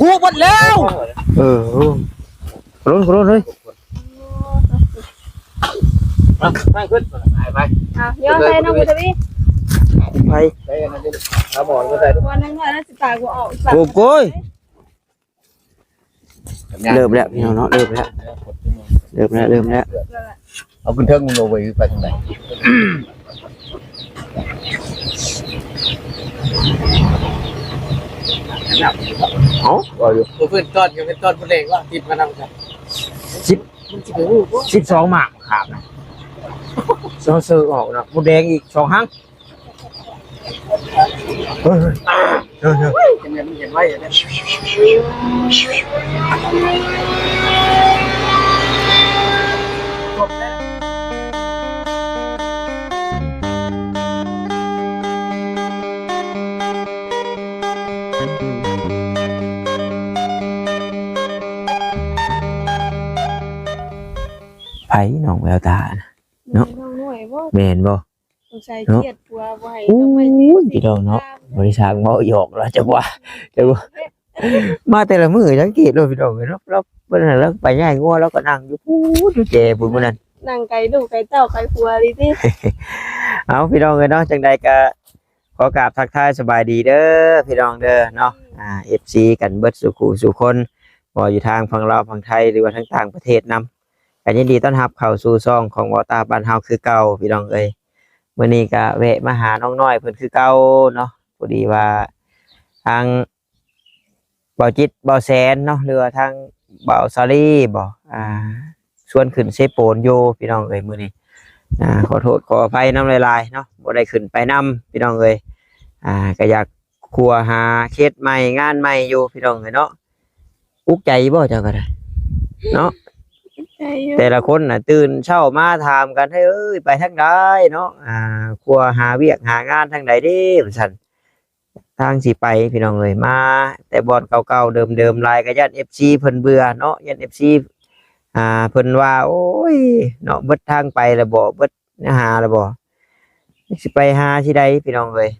หัวหมดแล้วรุ่นเลยไปขึ้นไปย้อนไปน้องบุตรพี่ไปเอาหมอนก็ใส่ วันนั้นว่าน่าจะตายกูออก โก้ยเริ่มแล้วพี่น้องเนาะเริ่มแล้วเอาขึ้นเทิงมึงโนไปทางไหนอ๋ออยู่ เพื่อนต้นยังเป็นต้นผู้เล็กว่าติดมาทำกัน12หมากครับนะซื้อออกนะหมูแดงอีก2หั่งจะเห็นไว้อย่างนี้ไผน้องแววตาเนาะแม่นบ่ใส่เครียดตัวไว้ พี่น้องเนาะบริษัทเมาหยอกแล้วจังว่ามาแต่ละมื้อสังเกตเลยพี่น้องเนาะแล้วเพิ่นน่ะแล้วไปย่ายงัวแล้วก็นั่งอยู่พูดอยู่แจพุ่นมื้อนั้น นั่งไก่ดูไก่เต้าไก่ผัวดิสิเอาพี่น้องเนาะจังใดก็ขอกราบทักทายสบายดีเด้อพี่น้องเด้อเนาะFC กันเบิดสุคนบ่อยู่ทางฝั่งลาวฝั่งไทยหรือว่าทางต่างประเทศนำกันยินดีต้อนรับเข้าสู่ช่องของวอตาบ้านเฮาคือเก่าพี่น้องเอ้ยมื้อนี้ก็แวะมาหาน้องน้อยเพิ่นคือเก่าเนาะพอดีว่าทางบ่าวจิตบ่าวแสนเนาะหรือว่าทางบ่าวซาลีบ่ชวนขึ้นเซโปนโยพี่น้องเอ้ยมื้อนี้ขอโทษขออภัยน้ำลายๆเนาะบ่ได้ขึ้นไปนำพี่น้องเอ้ยก็อยากคัวหาเคสใหม่งานใหม่อยู่พี่น้องเอ้ยเนาะอุกใจบ่เจ้าก็ได้เนาะแต่ละคนน่ะตื่นเช้ามาถามกันให้เอ้ยไปทางใดเนาะครัวหาเวียกหางานทางใดเด้ซั่นทางสิไปพี่น้องเอ้ยมาแต่บอนเก่าๆเดิมๆลายก็ยัน FC เพิ่นเบื่อเนาะยัน FC เพิ่นว่าโอ้ยเนาะเบิดทางไปแล้วบ่เบิดเนื้อหาแล้วบ่สิไปหาที่ใดพี่น้องเอ้ย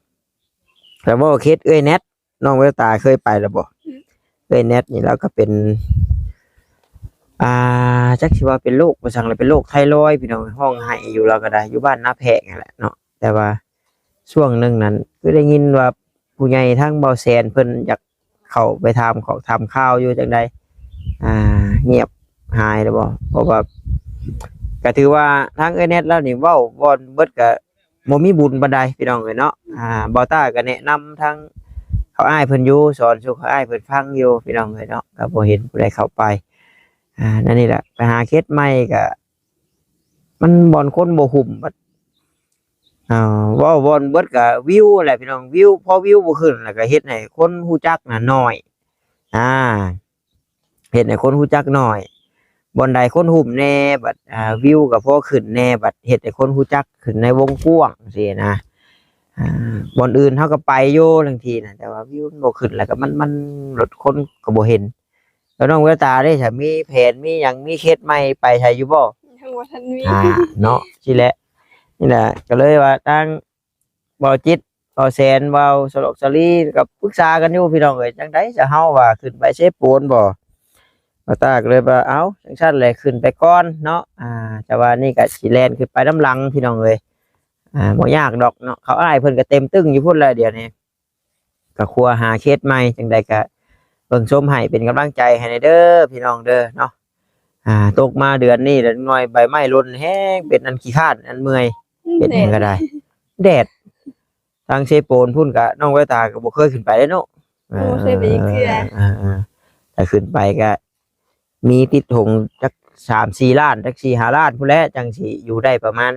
แต่ว่าเคสเอ้ยแนทน้องเวลตาเคยไปแล้วบ่เอ้ยแนทนี่แล้วก็เป็นจักสิว่าเป็นโรคประสังเลยเป็นโรคไทรอยด์พี่น้องห้องไห้อยู่เราก็ได้อยู่บ้านนาแพกนั่นแหละเนาะแต่ว่าช่วงนึงนั้นก็ได้ยินว่าผู้ใหญ่ทั้งเบาแสนเพิ่นอยากเข้าไปทำข้าวอยู่จังใดเงียบหายแล้วบ่เพราะว่าก็ถือว่าทางเอ้ยแนทแล้วนี่เว้าบ่เบิดก็บ่มีบุญปานใดพี่น้องเอ้ยเนาะบ่ต้าก็แนะนำทางเขาอ้ายเพิ่นอยู่สอนสู่เขาอ้ายเพิ่นฟังอยู่พี่น้องเอ้ยเนาะก็บ่เห็นผู้ใดเข้าไปนั่นนี่แหละไปหาเคสใหม่ก็มันบอนคนบ่หุ่มบัดว่าบอนเบิดก็วิวแหละพี่น้องวิวพอวิวบ่ขึ้นแล้วก็เฮ็ดให้คนฮู้จักน่ะน้อยเฮ็ดให้คนฮู้จักน้อยบอนใดคนหุ่มแน่บัดวิวก็พอขึ้นแน่บัดเฮ็ดให้คนฮู้จักขึ้นในวงกว้างซี่นะบอนอื่นเฮาก็ไปอยู่บางทีนะแต่ว่าวิวบ่ขึ้นแล้วก็มันรถคนก็บ่เห็นแล้วน้องเวลตาได้ถ้ามีแผนมีหยังมีเคสใหม่ไปใช่อยู่บ่ทั้งว่าทันมีเนาะสิแหละนี่แหละก็เลยว่าตั้งบ่จิตบ่แสนบ่สลกสลีกับปรึกษากันอยู่พี่น้องเอ้ยจังได๋จะเฮาว่าขึ้นไปเซโปนบ่ตาก็เลยว่าเอ้าจังซั่นแหละขึ้นไปก่อนเนาะแต่ว่านี่ก็สิแล่นขึ้นไปน้ำหลังพี่น้องเอ้ยบ่ยากดอกเนาะเขาอ้ายเพิ่นก็เต็มตึ้งอยู่พุ่นแล้วเดี๋ยวนี้ก็ครัวหาเคสใหม่จังได๋ก็เบิ่งชมให้เป็นกำลังใจให้เด้อพี่น้องเด้อเนาะตกมาเดือนนี้เดี๋ยวหน่อยใบไม้หล่นแห้งเป็นอันขี้คร้านอันเมื่อยเป็นหยังก็ได้แดดทางเซโปนพุ่นก็น้องไว้ตาก็บ่เคยขึ้นไปเด้เนาะเคยไปอีกเทื่อแต่ขึ้นไปก็มีติดหงจัก 3-4 ล้านจัก 4-5 ล้านพุ่นแหละจังสิอยู่ได้ประมาณ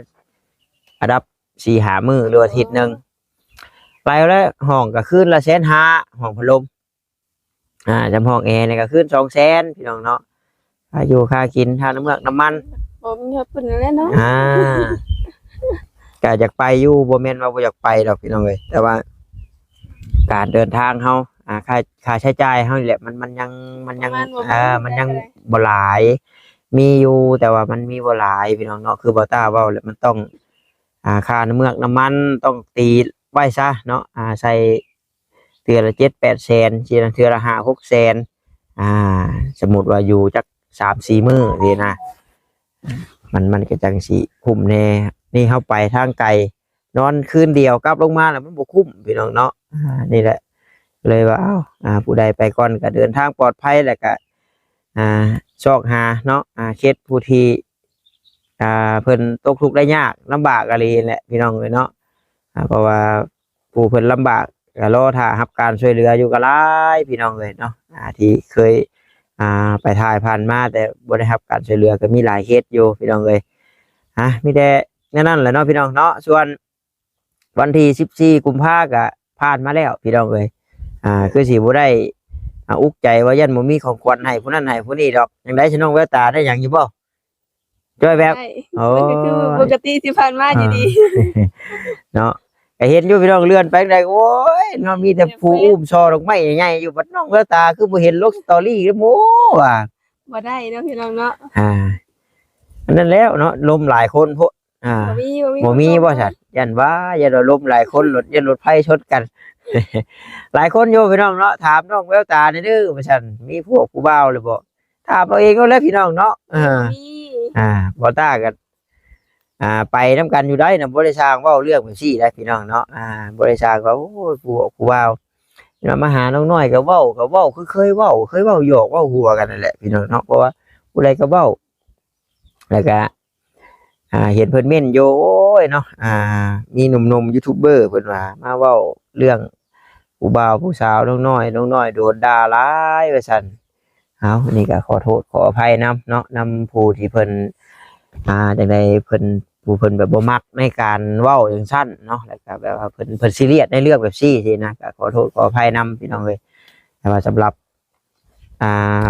ระดับ 4-5 มื้อหรืออาทิตย์นึงไปแล้วห้องก็คืนละ150,000ห้องพัดลมจำห้องแอร์นี่ก็ขึ้น200,000พี่น้องเนาะค่าอยู่ค่ากินค่าน้ำเมือกน้ำมันบ่มีเพิ่นแล้วเนาะก็อยากไปอยู่บ่แม่นว่าบ่อยากไปดอกพี่น้องเอ้ยแต่ว่าการเดินทางเฮาค่าใช้จ่ายเฮานี่แหละมันยังมันยังบ่หลายมีอยู่แต่ว่ามันมีบ่หลายพี่น้องเนาะคือบ่ต้าเว้าแล้วมันต้องค่าน้ำเมือกน้ำมันต้องตีไว้ซะเนาะใส่เทื่อละ 7-8 แสนเทื่อละ 5-6 แสน อ่าสมมุติว่าอยู่จัก3-4 มื้อสินะมันก็จังสิคุ้มแน่นี่เฮาไปทางไกลนอนคืนเดียวกลับลงมาแล้วมันบ่คุ้มพี่น้องเนาะนี่แหละเลยว่าผู้ใดไปก่อนก็เดินทางปลอดภัยแล้วก็ซอกหาเนาะเคสผู้ที่เพิ่นตกทุกข์ได้ยากลำบากอะไรแหละพี่น้องเอ้ยเนาะเพราะว่าผู้เพิ่นลำบากก็รอท่ารับการช่วยเหลืออยู่ก็หลายพี่น้องเอ้ยเนาะที่เคยไปถ่ายผ่านมาแต่บ่ได้รับการช่วยเหลือก็มีหลายเคสอยู่พี่น้องเอ้ยมีแต่นั่นแหละเนาะพี่น้องเนาะส่วนวันที่14 กุมภาพันธ์ก็ผ่านมาแล้วพี่น้องเอ้ยคือสิบ่ได้อุกใจว่ายันบ่มีของขวัญให้ผู้นั้นให้ผู้นี้ดอกจังได๋สิน้องแววตาได้หยังอยู่บ่จ้อยแบบ ใช่ โอ้ มันก็คือปกติที่ผ่านมาอยู่ดี เนาะก็เห็นอยู่พี่น้องเลื่อนไปได้โอ้ยเนาะมีแต่ผู้อุ้มซอดอกไม้ใหญ่ๆอยู่บัดน้องแววตาคือบ่เห็นลงสตอรี่เด้อโมว่ะ บ่ได้เนาะพี่น้องเนาะ อันนั้นแล้วเนาะลมหลายคนพวกบ่มีบ่ซั่นยันว่ายันว่าลมหลายคนรถยันรถไฟชนกัน หลายคนอยู่พี่น้องเนาะถามน้องแววตาเด้อว่าซั่นมีพวกผู้บ่าวหรือบ่ถามเอาเองก็แล้วพี่น้องเนาะ มี บ่ตากันไปนํกันอยู่ได้น่ะบ่ได้สร้างเว้าเรื่องแบบซี่ได้พี่น้องเนาะบ่ได้สร้างว่าโอ้ยผู้บ่าวมาหาน้องน้อยก็เว้าคือเคยเว้าหยอกเว้าหัวกันนั่นแหละพี่น้องเนาะเพราะว่าผู้ใดก็เว้าแล้วก็เห็นเพิ่นเม่นอยู่โอ้ยเนาะมีหนุ่มๆยูทูบเบอร์เพิ่นว่ามาเว้าเรื่องผู้บ่าวผู้สาวน้องน้อยโดนด่าหลายว่าซั่นเอาอันนี้ก็ขอโทษขออภัยนํเนาะนำผู้ที่เพิ่นจังได๋เพิ่นผู้เพิ่นแบบบ่มักในการเว้าจังซั่นเนาะแล้วก็แบบว่าเพิ่นซีเรียสในเรื่องแบบซี่สินะก็ขอโทษขออภัยนํพี่น้องเอ้ยแต่ว่าสำหรับ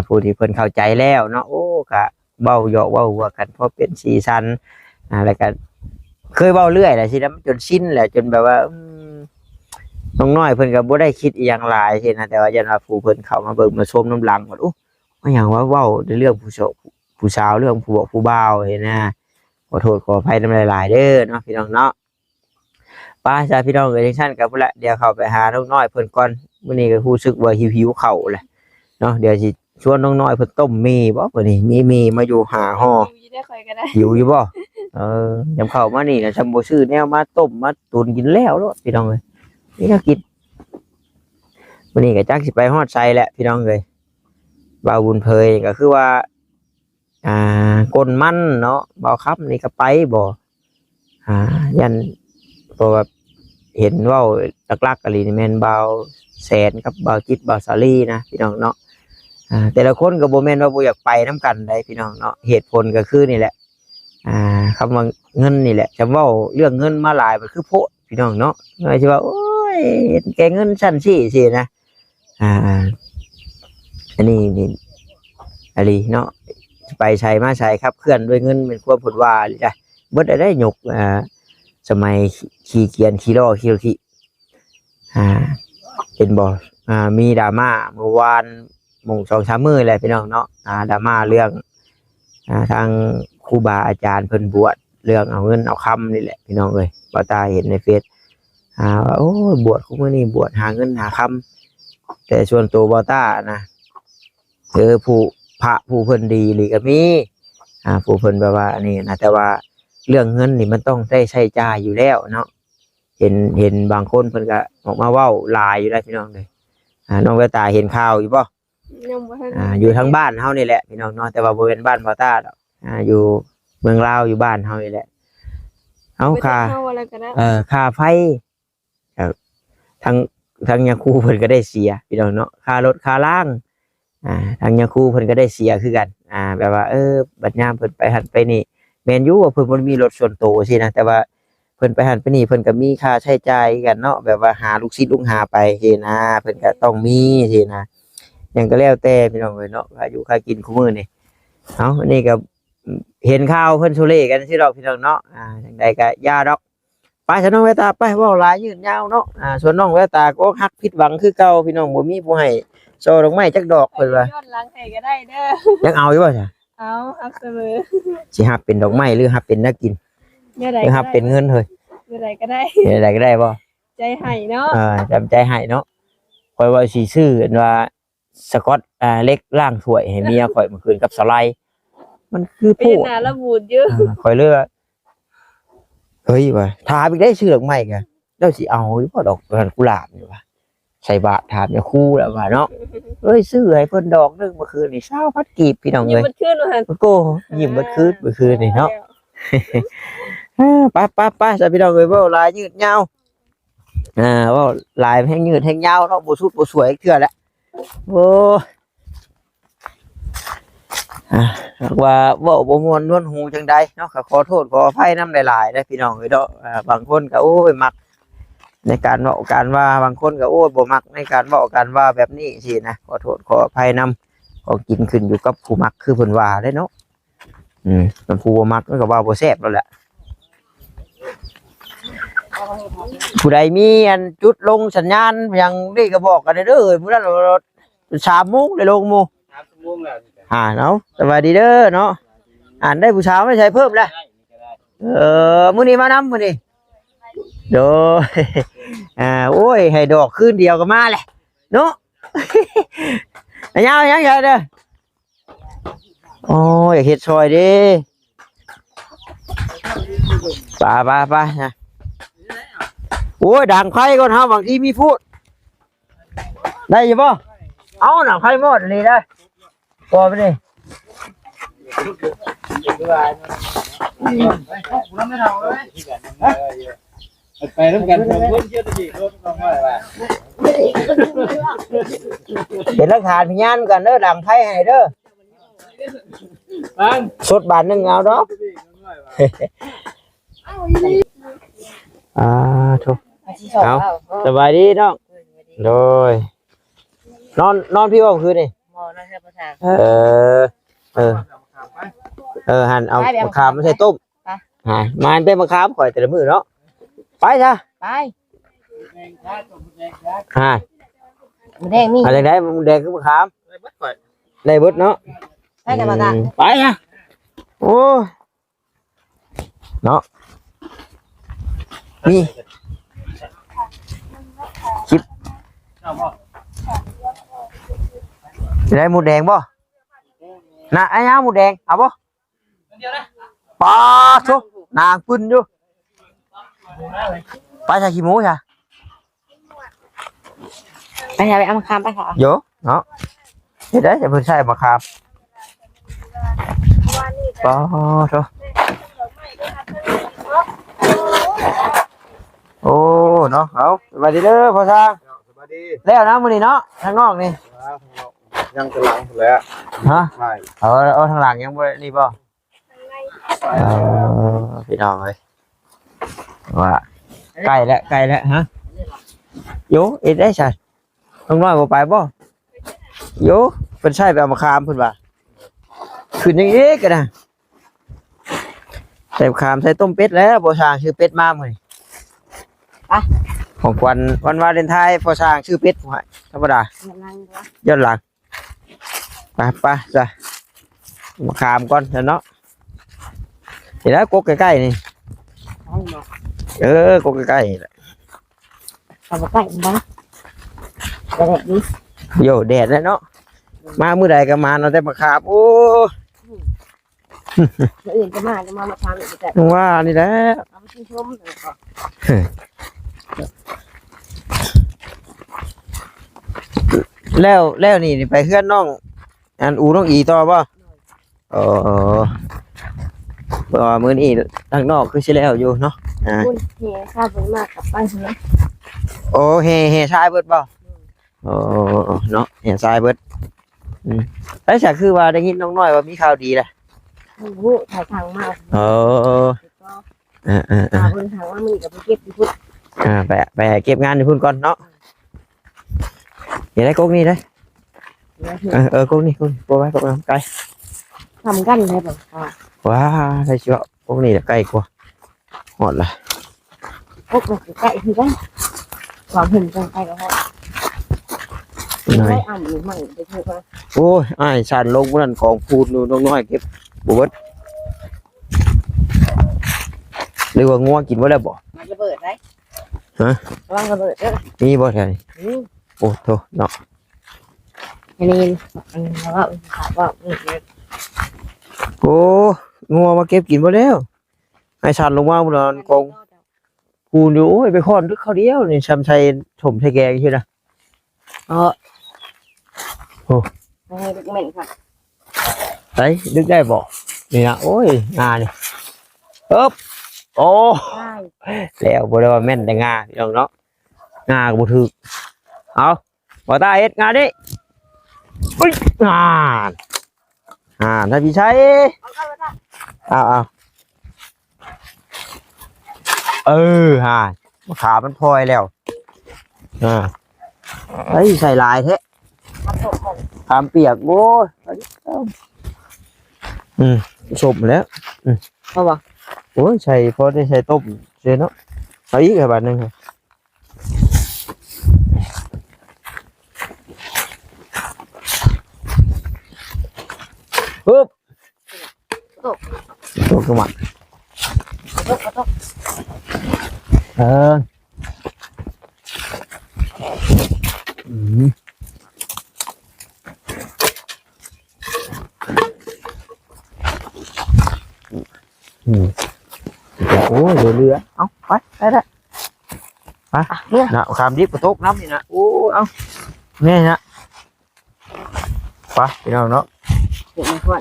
ผู้ที่เพิ่นเข้าใจแล้วเนาะโอ้ก็เว้าหยอกเว้าหัวกันเพราะเป็นสีสันแล้วก็เคยเว้าเรื่อยแหละสินะจนชินแหละจนแบบว่าน้องน้อยเพิ่นก็บ่ได้คิดอีหยังหลายสินะแต่ว่ายันว่าผู้เพิ่นเข้ามาเบิ่งมาชมน้ำหลังว่าโอ้ว่าหยังว่าเว้าในเรื่องผู้สาวเรื่องผู้บ่าวเห็นนะขอโทษขออภัยนำหลายๆเด้อเนาะพี่น้องเนาะป้าจ้าพี่น้องเอ้ยจังซั่นก็พุ่นละเดี๋ยวเข้าไปหาน้องน้อยเพิ่นก่อนมื้อนี้ก็รู้สึกว่าหิวข้าวแหละเนาะเดี๋ยวสิชวนน้องน้อยเพิ่นต้มหมี่บ่มื้อนี้มีหมี่มาอยู่5ห่อ อยู่ได้ค่อยก็ได้ หิวอยู่บ่ยำข้าวมานี่นะชำบ่ซื้อแนวมาต้มมาตุนกินแล้วเนาะพี่น้องเอ้ยนี่ก็กินมื้อนี้ก็จักสิไปฮอดไสแหละพี่น้องเอ้ยบ่าวบุญเพยก็คือว่าก้นมันเนาะบ่าวครับนี่ก็ไปบ่ยันเพราะว่าเห็นเว้าหลักๆกะลีนี่แม่นบ่าวแสนกับบ่าวจิตบ่าวสาลีนะพี่น้องเนาะแต่ละคนก็บ่แม่นว่าบ่อยากไปนํกันได้พี่น้องเนาะเหตุผลก็คือนี่แหละคำว่าเงินนี่แหละจำว่าเรื่องเงินมาหลายมันคือโพดพี่น้องเนาะไม่ใช่ว่าโอ้ยเห็นแกเงินชั้นสินะอันนี้อะไรเนาะไปใช้มาใช้ครับเคลื่อนด้วยเงินเป็นความผลว่าเลยจ้ะเบิดได้หยกสมัยขี่เกียนขี่ล้อขี่รถขี่เป็นบ่มีดราม่าเมื่อวานมง2-3 มื้อแหละพี่น้องเนาะดราม่าเรื่องทางครูบาอาจารย์เพิ่นบวชเรื่องเอาเงินเอาคำนี่แหละพี่น้องเอ้ยบ่ตาเห็นในเฟซว่าโอ้บวชคุมื้อนี้บวชหาเงินหาคำแต่ส่วนตัวบ่ตานะผู้พระผู้เพิ่นดีหรือก็มีผู้เพิ่นแบบว่านี่นะแต่ว่าเรื่องเงินนี่มันต้องได้ใช้จ่ายอยู่แล้วเนาะเห็นบางคนเพิ่นก็ออกมาเว้าหลายอยู่แล้วพี่น้องเลยน้องแววตาเห็นข่าวอยู่บ่ยังบ่ทัน อยู่ทางบ้านเฮานี่แหละพี่น้องเนาะแต่ว่าบ่เป็นบ้านบ่ตาดอกอยู่เมืองลาวอยู่บ้านเฮานี่แหละเอาค่าค่าไฟทางยาคูเพิ่นก็ได้เสียพี่น้องเนาะค่ารถค่าล่างทางยาคูเพิ่นก็ได้เสียคือกันแบบว่าบัดยามเพิ่นไปหันไปนี่แม่นอยู่ว่าเพิ่นบ่มีรถส่วนตัวสินะแต่ว่าเพิ่นไปหันไปนี่เพิ่นก็มีค่าใช้จ่ายกันเนาะแบบว่าหาลูกศิษย์ลูกหาไปสินะเพิ่นก็ต้องมีสินะยังก็แล้วแต่พี่น้องเอ้ยเนาะอายุค่ากินคุมื้อนี่เอาอันนี้ก็เห็นข่าวเพิ่นโซเลกันสิดอกพี่น้องเนาะจังใดก็ย่าดอกไปซะน้องแววตาไปเว้าหลายยืนยาวเนาะส่วนน้องแววตาก็ฮักผิดหวังคือเก่าพี่น้องบ่มีผู้ให้โซดอกไม้จักดอกเพิ่นว่า ย้อนหลังให้ก็ได้เด้อ ยังเอาอยู่บ่จ้ะ เอาฮักเสมอ สิฮับเป็นดอกไม้หรือฮับเป็นนักกิน เมื่อใด หรือฮับเป็นเงินเฮ้ย เมื่อใดก็ได้ อะไรก็ได้บ่ ใจให้เนาะ จำใจให้เนาะคอยว่าสิซื้ออันว่า สกอตเล็กล่างถ้วยให้เมียข่อยเมื่อคืนกับสไลด์มันคือ เป็น ผู้ หน้าระบูดเยอะ ข่อยเลือกเฮ้ยว่ะถามอีกได้ชื่อดอกไม้กันเจ้าสิเอาหรือเปล่าดอกกุหลาบนี่วะใส่บาตรถามอย่าคู่แล้วว่าเนาะเอ้ยซื้อให้เพิ่นดอกนึงเมื่อคืนนี่20,000กีบพี่น้อง ยิ้ม เอ้ย มันขึ้นว่าหั่น โก้ยิ้มเมื่อคืนนี่เนาะไปจะพี่น้องเอ้ยเว้าลายยืดยาวเว้าลายแห้งยืดแห้งยาวเนาะบ่สุดบ่สวยอีกเทื่อแล้วโอ้ว่าเว้าบ่ม่วนนวลหูจังใดเนาะก็ขอโทษขออภัยนำหลายๆเด้อพี่น้องเอ้ยเนาะบางคนก็โอ้ยมักในการเว้าการว่าบางคนก็โอ้ยบ่มักในการเว้าการว่าแบบนี้สินะขอโทษขออภัยนำก็กินขึ้นอยู่กับผู้มักคือเพิ่นว่าเด้เนาะมันผู้บ่มักมันก็ว่าบ่แซ่บแล้วแหละผู้ใดมีอันจุดลงสัญญาณอย่างนี้ก็บอกกันเด้อมื้อนั้น3 โมงได้ลงหมู่ 3 ชั่วโมงแล้ว เนาะสวัสดีเด้อเนาะได้ผู้สาวไม่ใช่เพิ่มแล้วมื้อนี้มานำมื้อนี้โดยโอ้ยให้ดอกคืนเดียวก็มาแหละเนาะยาวยังไงเด้อโอ้ยอยากเฮ็ดซอยดิไปนะโอ้ยดังไฟก่อนเฮาบางทีมีพูดได้อยู่บ่เอาหนังไฟหมดนี่ได้พอไปดิไปร่วมกันคนเชื่อตะกี้รถต้องว่า เห็นหลักฐานพยานกันเด้อดังไฟให้เด้อสดบาทนึงเอาดอกทุกเอาสบายดีน้องโดยนอนพี่ว่าคืนนี่หันเอามะขามมาใส่ต้มมาได้มะขามข่อยแต่ละมื้อเนาะไปจ้ะไปมันแดงนี่อะไรได้มันแดงคือมะขามได้เบิดเนาะได้แต่มะขามไปจ้ะโอ้เนาะนี่คลิปได้หมูแดงบ่น่ะไอ้ยาหมูแดงเอาบ่ปลาทุกนางปืนอยู่ไปใส่ขี้หมูจ้ะไปหาไปเอามะขามไปค่ะ โยเนาะเฮ็ดได้จะเพิ่นใช้มะขามปลาทุกโอ้เนาะเอาสวัสดีเด้อพ่อช้างสวัสดี แล้วนะมื้อนี้เนาะทางนอกนี่ ยังกำลังแล้ว ฮะ ใช่ เอาทางหลังยังบ่ได้นี่บ่พี่น้องเอ้ยว่าใกล้แล้วฮะโยเอ็ดได้ใช่น้องน้อยบ่ไปบ่โยเพิ่นใช้ไปเอามะขามเพิ่นว่าขึ้นอย่างนี้ก็ได้ใส่มะขามใส่ต้มเป็ดแล้วบ่ช้างชื่อเป็ดมามื้อนี้ของขวัญวันวาเลนไทน์พ่อช้างชื่อเป็ดผู้ให้ธรรมดาย้อนหลังไปจ้ะมะขามก่อนเนาะเห็นแล้วกกใกล้ๆนี่กกใกล้ๆนี่แหละ เอาไปใกล้บ้างแดดดิ โยแดดแล้วเนาะมามื้อใดก็มาเอาแต่มะขามโอ้ อื่นจะมาทำอีกแต่ ว่านี่แหละ เอาไปชื่นชมเลยค่ะ แล้วนี่ไปเพื่อนน้องอันอูน้องอีต่อป่ะมื้อนี้ทางนอกคือสิแล้วอยู่เนาะคุณเฮียข้าวไปมากกับป้าใช่ไหม โอ้เฮชายเบิดป่ะเนาะเฮชายเบิดแล้วจากคือว่าได้ยินน้องน้อยว่ามีข่าวดีแหละผู้ถ่ายทางมากถามคนถามว่ามึงกับไปเก็บที่พุทธไปเก็บงานที่พุ่นก่อนเนาะอย่าได้ก๊กนี่ได้ก๊กนี่ก๊กไว้ก๊กไกลทำกันได้แบบว้าใช่เชียวก๊กนี่ใกล้กว่าหมดละพวกมันใกล้ที่ได้ความเห็นกันใกล้กับเขาไม่อ่านหรือไม่ไปเถอะว่าโอ้ยไอ้ชันลงพวกนั้นของพูดน้องน้อยเก็บบุบหรือว่างัวกินว่าแล้วบ่มันระเบิดได้วางระเบิดด้วยนี่บ่แท้นี่โอ้โธ่เนาะ อันนี้แล้วก็ถามว่า โอ้งัวมาเก็บกินบ่แล้วไอ้ชันลงมาบ่นอนกองกูอยู่โอ้ยไปคอนดึกเขาเดียวนี่ชำชัยชมชัยแกงชื่อนะ ให้ดึกเหม็นค่ะ ไอ้ดึกได้บ่นี่นะโอ้ยงานี่อึ๊บโอ้แล้วบ่ได้ว่าแม่นแต่งาพี่น้องเนาะงาก็บ่ถึกเอาบ่ตาเฮ็ดงาดิอุ้ยถ้าพี่ใช้เอามะขามมันพลอยแล้วเฮ้ยใส่ลายแท้ขามเปียกโว้ยสมแล้วเอาบ่ โอ้ยใส่พอได้ใส่ต้มเสียเนาะใส่อีกแบบนึงปึ๊บตกขึ้นมาโอ้ยเรือเอาไปได้ไปเนี่ยนะคำดิบกระตุกน้ำนี่นะโอ้เอาเนี่ยนะไปพี่น้องเนาะ เดี๋ยวมาทวน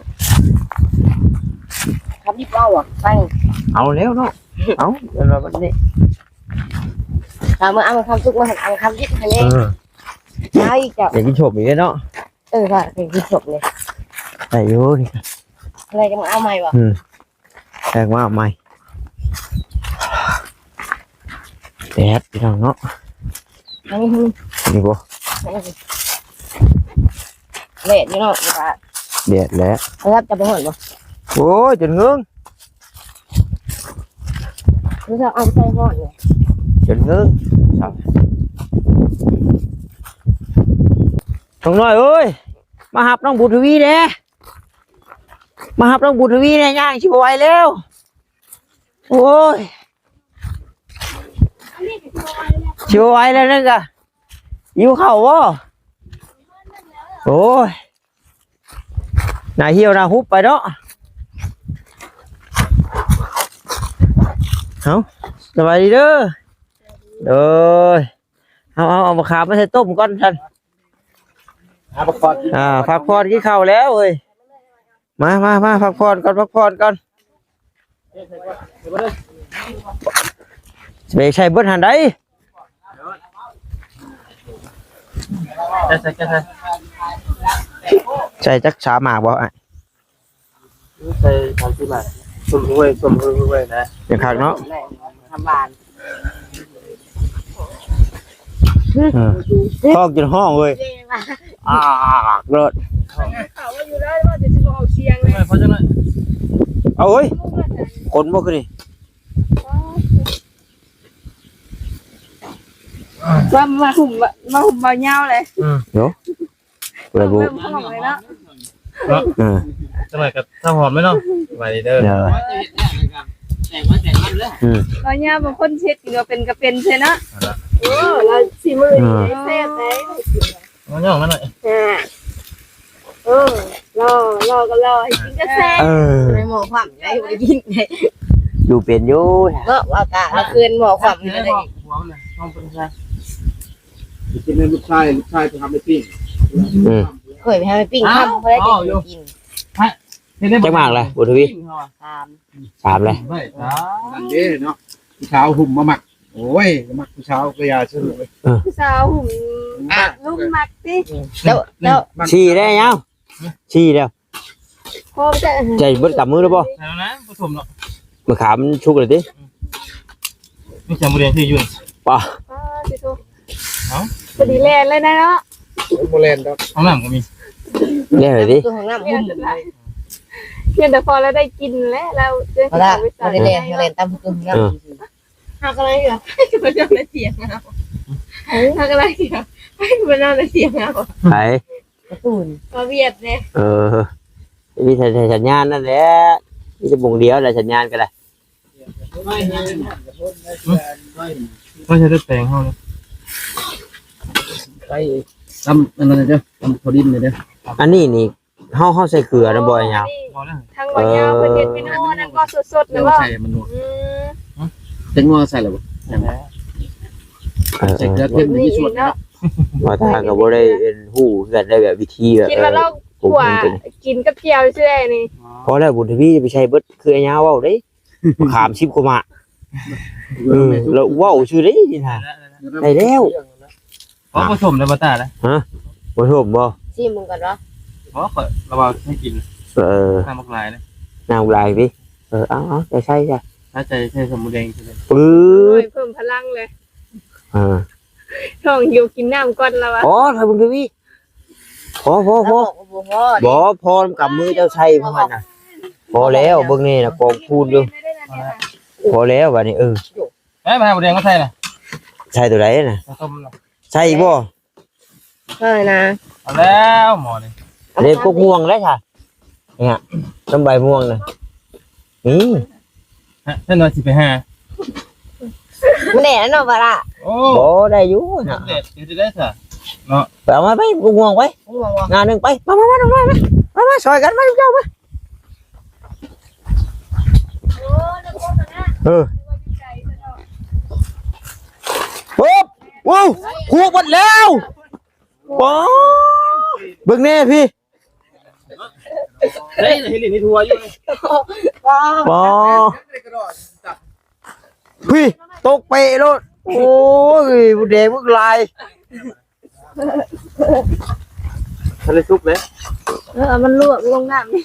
ทำดิบเอาอ่ะไป เอาแล้วเนาะเอาเดี๋ยวเราวันนี้ เอามาทำซุกมาเอาทำดิบอันนี้น้าอีกจ้ะ อยากกินโฉบอีกเนาะ ค่ะเป็นที่จบเลย ใส่อยู่นี่ อะไรจะมาเอาใหม่บ่ แรงว่าใหม่แดดพี่น้องเนาะ อันนี้ นี่บ่ เละนี่เนาะ แดดแล้ว แล้วจะไปหอนบ่ โอ้ยจนเงื้อง หรือจะเอาใส่หอนเลย จนเงื้องน้องน้อยเอ้ยมาหับน้องบุตรวีเด้มาหับน้องบุตรวีเนี่ยย่างชิบไหวแล้วโอ้ยชิบไหวแล้วนั่นกะอยู่เข่าวะโอ้ยหน้าเหี่ยวหน้าหุบไปเนาะเอาสบายดีเด้อเด้อเอามาขามาใส่ต้มก่อนท่านพักผ่อนกี่ข้าวแล้วเว้ยมาพักผ่อนก่อนไปใช้เบิดหันได้ใส่จัก3 หมากบ่อ่ะ ใส่30 บาทสมห้วยนะ อย่างคักเนาะ ทำบาน ท้องจนห้องเว้ยเลิศ ข่าวว่าอยู่ได้ว่าจะออกเชียงเลย เพราะฉะนั้น เอาเฮ้ยคนบ่คือนี่ มาหุ่มบ่เงาเลย เดี๋ยวอะไรบุ เริ่มห้องเลยเนาะ สมัยกับข้าวหอมไหมเนาะสบายดีเด้อ เดี๋ยว บ่เงาบางคนเช็ดก็เป็นใช่เนาะโอ้เราสิมื้อนี้แซ่บได้ มันย่องมาหน่อย รอก็รอให้กินก็แซ่บ ในหมอความไงไปกินไง อยู่เป็นอยู่ ก็ว่ากะเมื่อคืนหมอความเลย หัวมันเลยห้องเป็นไงกินในลูกชายไปทำไปปิ้ง เคยไปให้ปิ้งข้าวเพื่อได้กิน จักมากเลยบุตรวี 3เลย นั่นเด้เนาะผู้เช้าหุ่มมาหมักโอ้ยมักผู้เช้าก็ยาชื่อเลย ผู้สาวหุ่มลูกมักสิ แล้ว ฉี่ได้ยังฉี่แล้ว พอจะ ใจเบิดกับมือแล้วบ่ แล้วนะผสมเนาะ มะขามชุกเลยดิ ไม่จำบริเวณที่อยู่ ป่ะ สิโตพอดีแลนเลยนะเนาะ โบราณครับห้องน้ำก็มี เรียกเลยดิ ตัวของน้ำหุ่ม เพียงแต่พอแล้วได้กินแล้วเราจะ พอละมาเรียนตามตัวของน้ำ หักอะไรเหรอให้มันนอนในเตียงเอาหักอะไรเหรอให้มันนอนในเตียงเอา ไหน กระตุ้น มาเวียดเนี่ย มีสัญญาณนั่นแหละมีจะบ่งเดียวแหละสัญญาณก็ได้ ไม่ใช่ได้แปลงห้องเลย ไป ทำอันนั้นเด้อทำพอดินเลยเด้อ อันนี้นี่เฮาใส่เกลือนะบ่อยาว ทางวันยาวเพิ่นเฮ็ดเมนูนั่นก็สดๆ แล้ นะ ว ว่า ใส่มันนัว อืม เต็งนัวใส่แล้วบ่ใส่เกลือเค็มที่สุดเนาะ ว่าทางก็บ่ได้ฮู้กันได้แบบวิธีแบบ คิดว่าเราขัวกินกับเจียวซื่อๆนี่ พอแล้วบุญทวีจะไปใช้เบิดคือไอ้ยาวเว้าเด้ขาม10กว่ามาแล้วเว้าชื่อเด้นี่น่ะได้แล้ว เพราะผสมเลยมาตาแล้ว บ่ชมบ่ ชิมมึงก่อนวะ เพราะเราเอาให้กิน น้ำมะกลายเลย น้ำลายพี่เอาใช่จ้ะ ถ้าใจใช่สมุนแดงใช่ไหม ปื๊ โอ้ ด ยเพิ่มพลังเลย อ่า ท้องอยู่กินน้ำก่อนแล้ววะ อ๋อทำบุญทวีพอ แล้วบอกบ่พอ พอกับมือเจ้าใช่พมันน่ะพอแล้วเบิ่งนี่น่ะกองพูนอยู่พอแล้วบัดนี้เอ้ยมาหมูแดงก็ใช่น่ะ ใช่ตัวไหนน่ะ ผสม ใช่บ่ ใช่นะ เอาแล้วหมอนี่ เรียนพวกม่วงได้ค่ะเนี่ยต้นใบม่วงน่ะนี่ เส้นนวลสิไปห้า มันแดดเนาะบ่ล่ะ โอ้ บ่ได้อยู่น่ะ เด็ดเดี๋ยวได้สิ ไปเอามาไปพวกม่วงไป ง่วงว่ะ งานหนึงไปมาช่วยกันมาเจ้ามาปุ๊บว้าวคูกหมดแล้วว้าเบิ่งแน่พี่ เฮ้ยเห็นนี่ทัวร์อยู่ ว้าพี่ตกไปรถโอ้ยบุเดงบุกลาย ทะเลซุปเลย มันลวกลงน้ำนี่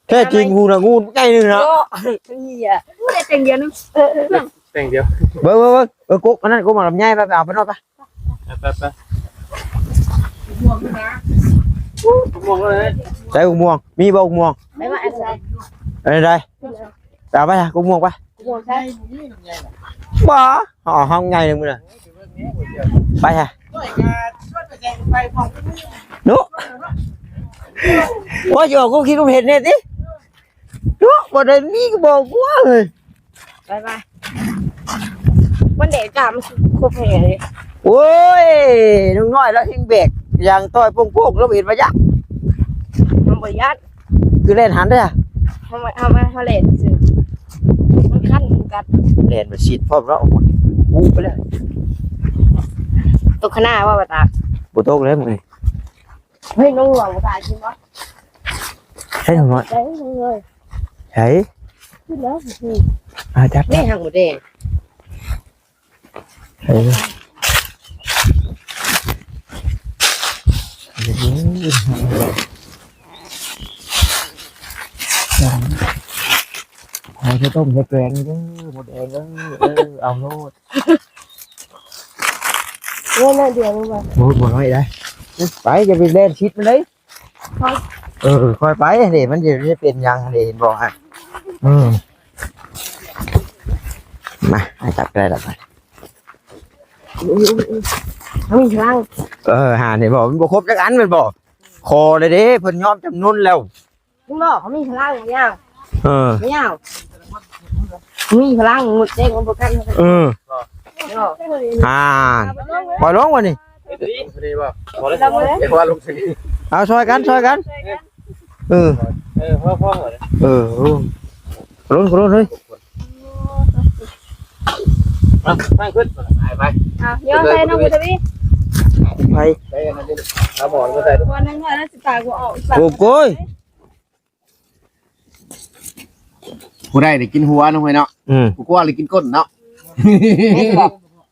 แค่จริงงูนะงูใกล้นึงนะ โอ้นี่อ่ะ พูดได้แต่งเดียวนึง แต่งเดียว เบิ่งกุ๊กอันนั้นกุ๊กมาลำไยไปเอาไปนอนไป ไปม่วงเลย ใส่กุ๊กม่วงมีบ่กุ๊กม่วง ไม่ว่าอะไร อะไรไปเอาไปกุ๊กม่วงไป ง่วงใช่ บ้าห่อห้องไงนึงมึงน่ะไปฮะนุว่าจะกูคิดว่าเห็นเนี่ยดินุบ่ได้มีก็บอกกูเลย ไปมันแดดกล้ามันโคตรแพ้เลย โอ้ยน้องน้อยแล้วทิ้งเบรกอย่างต้อยโป่งๆแล้วเห็นมายัก มันบ่ยัด คือเล่นหันได้อะ ทำไมเล่นซื่อมันคันมันกัด เล่นมาฉีดพร้อมแล้ววูไปเลย ตกขนาว่าบ่ตา บุตกเลยมึง เฮ้ยน้องหลวงบ่ตาจริงวะ ใช่หน่อย ได้เลย ใช่ ขึ้นแล้ว จับ นี่หางหมูแดง ใช่เราจะต้มจะแกงเด้อหมดแดงเด้อเอาโลด เนี่ยเดี๋ยวมึงไป หมดน้อยได้ไปจะไปเล่นชิดมันเลยค่อยไปเดี๋ยวมันจะเป็นยังเดี๋ยวบอกฮะมาให้จับได้แล้วไป เขามีพลัง หาเนี่ยบอกมันบ่ครบจักอันมันบอกคอเลยเด้เพิ่นยอมจำนวนแล้ว มึงบอกเขามีพลังไม่ยาว เออ ไม่ยาวมีพลังหมดเด้งมันประกัน ปล่อยร้องวะนี่ ดีป่ะพอแล้วเดี๋ยวว่าลงสิ เอาช่วยกันพ่อรุ่นเฮ้ย ตั้งขึ้นไป ย้อนไปน้องบุตรี ไป ไปกันนะดิเอาหมอนมาใส่ วันนั้นว่าน่าจะตายกูออก โอ้โก้ย ผู้ใดได้กินหัวน้องเว้ยเนาะผู้กลัวเลยกินก้นเนาะ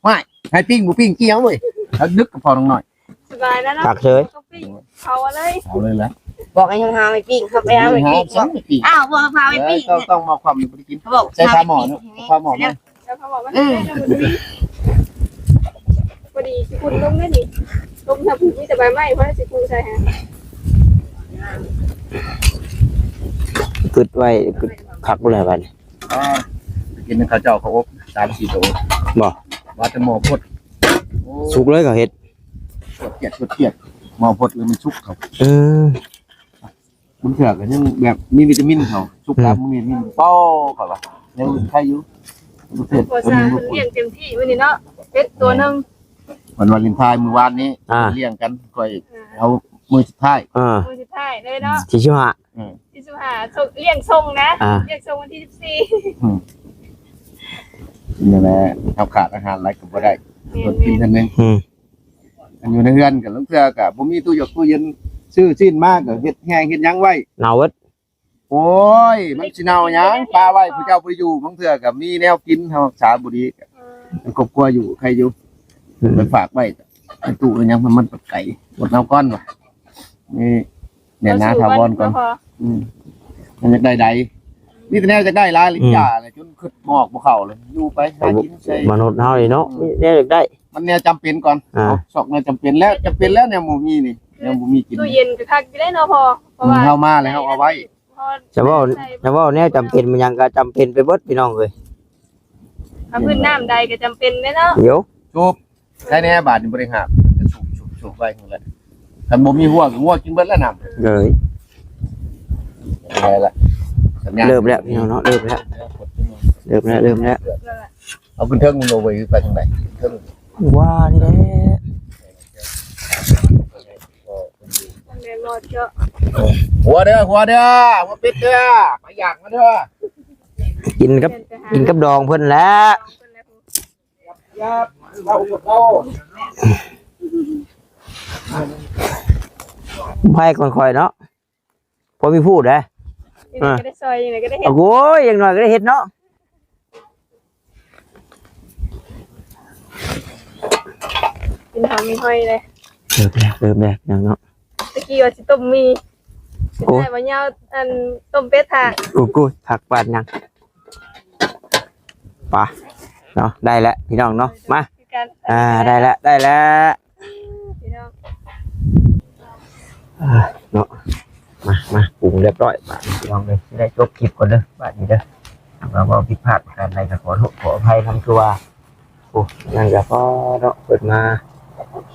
ไม่ให้ปิ้งบ่ปิ้งเกี้ยวเว้ยแล้วนึกกับพอน้องหน่อย สบายแล้วนะ ตักเฉย เขาอะไร เอาเลยละ บอกให้ทางไปปิ้งเขาไปเอาไปปิ้ง ปิ้ง อ้าวบอกพาไปปิ้ง ต้องมาความอยู่บ่ได้กิน เขาบอก ใช้ปลาหมอเนาะปลาหมอมั้ย แล้วเขาบอกว่าได้น้องบุตรีพอดีคุณลงได้ดิลงทำผิดมีแต่ใบไม้เพราะสิคุณใช่ฮะ กึดไว้กึดคักบ่ได้บัดนี้ กินข้าวเจ้าเขาอบ3-4ตัว บ่ ว่าจะหมอพด สุกเลยก็เฮ็ด สดเกียดหมอพดเลยมันชุกเขา มันเถื่อกันยังแบบมีวิตามินเขาชุกแล้วมีวิตามินป้อเขาว่ายังใครอยู่ พอซาเลี้ยงเต็มที่วันนี้เนาะเป็ดตัวนึง ไป วันวาเลนไทน์มื้อวานนี้เลี้ยงกันค่อยเอามื้อสุดท้ายมื้อสุดท้ายเลยเนาะที่ชิหะที่สุหาเลี้ยงส่งนะเลี้ยงส่งวันที่14นี่แหละเอาขาดอาหารอะไรก็บ่ได้คนกินเท่านึงอันอยู่ในเรือนกับลางเทื่อก็บ่มีตู้เย็นซื้อชิ้นมากก็เฮ็ดแห้งเฮ็ดหยังไว้หนาวเบิดโอ้ยมันสิหนาวหยังปลาไว้ผู้เจ้าบ่ได้อยู่บางเทื่อก็มีแนวกินเฮารักษาบ่ดีมันครอบครัวอยู่ใครอยู่ไปฝากไว้ไอ้ตู้ยังมันไก่หมดเอาก้อนว่ะนี่เนี่ยนะถาวรก่อนมันอยากได้ใดนี่แต่แนวจะได้ลายลิ้นจ่าเลยจนขึ้นหมอกบ่เข้าเลยอยู่ไปหากินใช่มนุษย์เฮานี่เนาะแนวอยากได้มันแนวจำเป็นก่อนสอกแนวจำเป็นแล้วแนวบ่มีนี่แนวบ่มีกินตู้เย็นก็คักอยู่ได้เนาะพอเพราะว่าเฮามาแล้วเฮาเอาไว้จะว่าแนวจำเป็นมันยังก็จำเป็นไปเบิดพี่น้องเอ้ยถ้าพื้นน้ำใดก็จำเป็นเนาะเดี๋ยวสูบใช้แน่บาทนี่บ่ได้หาสูบไว้หั่นแหละคันบ่มีหัวก็หัวกินเบิดแล้วน้ำเลยได้ละเริ่มแล้วพี่น้องเนาะเริ่มแล้วเอาขึ้นเทิงมึงโนไว้ไปทางไหนเทิงว่านี่แหละหัวเด้อหัวปิดเด้อไปอยากมาเด้อกินกับดองเพิ่นแล้วให้ค่อยๆเนาะพอมีพูดเลยก็ได้ซอยยังไงก็ได้เห็ดโอ้ยอย่างหน่อยก็ได้เห็ดเนาะเป็นหอมมีห้อยเลยเริ่มแล้วอย่างเนาะตะกี้ว่าสิต้มมีได้มาเงาอันต้มเป็ดค่ะกูผักปาดยังปะเนาะได้แล้วพี่น้องเนาะมาได้แล้วเนาะมาปรุงเรียบร้อยมาลองเลยได้จบคลิปก่อนเด้อบ้านนี้เด้อเราก็ผิดพลาดการใดก็ขออภัยทำตัวโอ้นั่นก็พอเนาะเปิดมา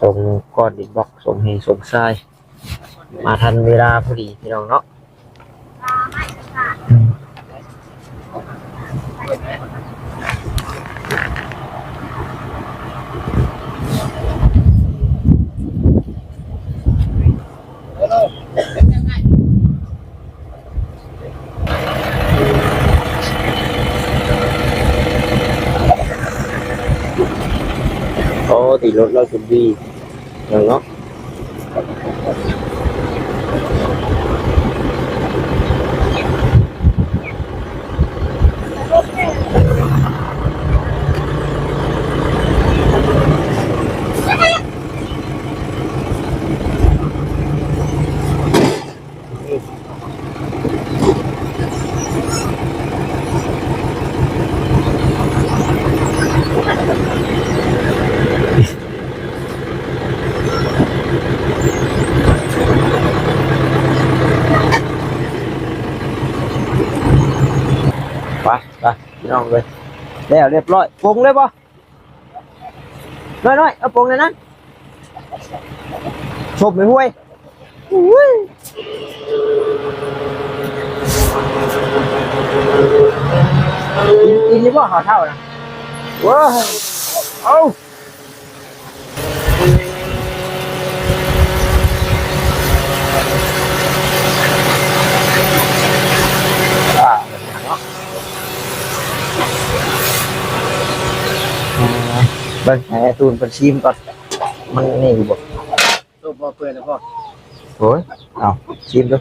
ส่งก้อนดินบล็อกส่งให้ส่งทรายมาทันเวลาพอดีพี่น้องเนาะตีรถเราจุดดีอย่างเนาะไปพี่น้องเลยแล้วเรียบร้อยปรุงเลยป่ะน้อยเอาปรุงเลยนะชมไม่ห่วยกินนี่ป่ะห่อเท่านะว้าวเอาเบิ้งให้ตูนเป็นชิมก่อนมันนี่อยู่บ่ตัวพอเปื่อยแล้วพ่อโอ้ยเอาชิมดู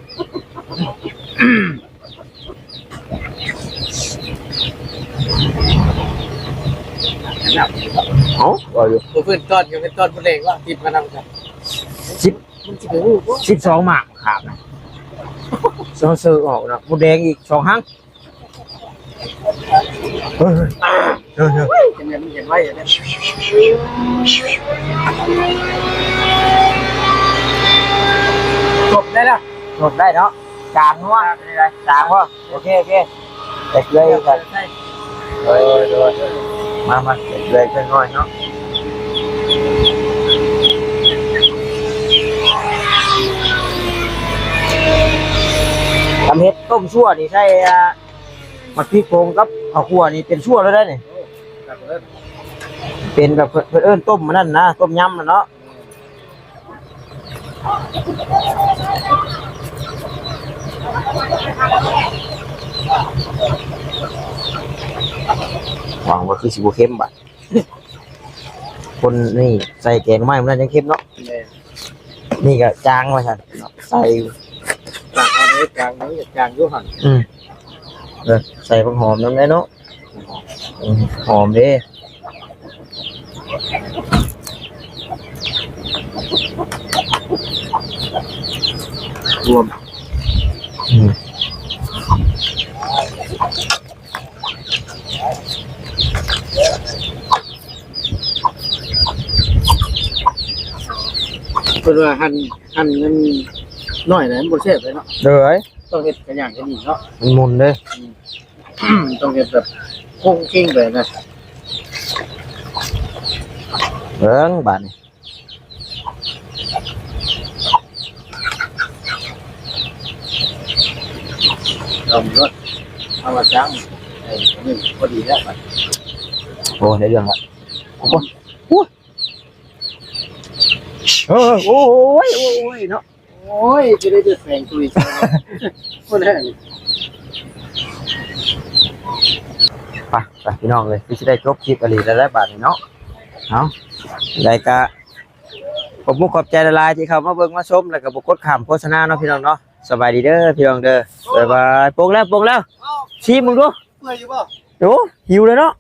เอาว่าอยู่ตัวเพื่อนก้อนอยู่เป็นก้อนผู้เล่งว่าติดมานำกัน12หมากขาดนะซื้อออกนะผู้แดงอีก2หั่งเห็นไว้อย่างนี้จบได้แล้วจบได้เนาะจางนัวจางวะโอเคเด็กเลยกันมาเด็กเลยกันหน่อยเนาะทำเห็ดต้มชั่วนี่ใช่มักพริกโป่งกับข้าวคั่วนี่เป็นชั่วแล้วได้นี่ เป็นแบบเพิ่นเอิ้นต้มมันนั่นนะต้มยำน่ะเนาะหวังว่าคือสิบ่เค็มบัดคนนี่ใส่แกงไม้มันนั่นยังเค็มเนาะนี่ก็จางว่าซั่นเนาะใส่ จางเอาไว้จางนี้จางอยู่หั่น ใส่ผักหอมน้ำได้เนาะหอมเด้ รวมเพิ่นว่าหั่นมันน้อยนะมันบ่แซ่บเลยเนาะ เลย ต้องเฮ็ดกันอย่างกันอีกเนาะ มันมุนเลย ต้องเฮ็ดแบบโค้งเก่งไปนะ เบิ้งบาดนี่ เอาเนาะเอามาจ้างไอ้นี่พอดีแล้วบัด โอ้ได้เรื่องละโอ้โหโอ้ยเนาะ โอ้ยจะได้แฝงตุยคนแรก ไปพี่น้องเลยพี่จะได้ครบคลิปอะไรแล้วบาดนี่เนาะเอาได้กะผมมุกขอบใจละลายที่เขามาเบิ่งมาชมแล้วก็บุกกดขามโฆษณาเนาะพี่น้องเนาะสบายดีเด้อพี่น้องเด้อบ๊ายบายปงแล้วชิมมึงดู เมื่อยอยู่ป่ะ ดูหิวเลยเนาะ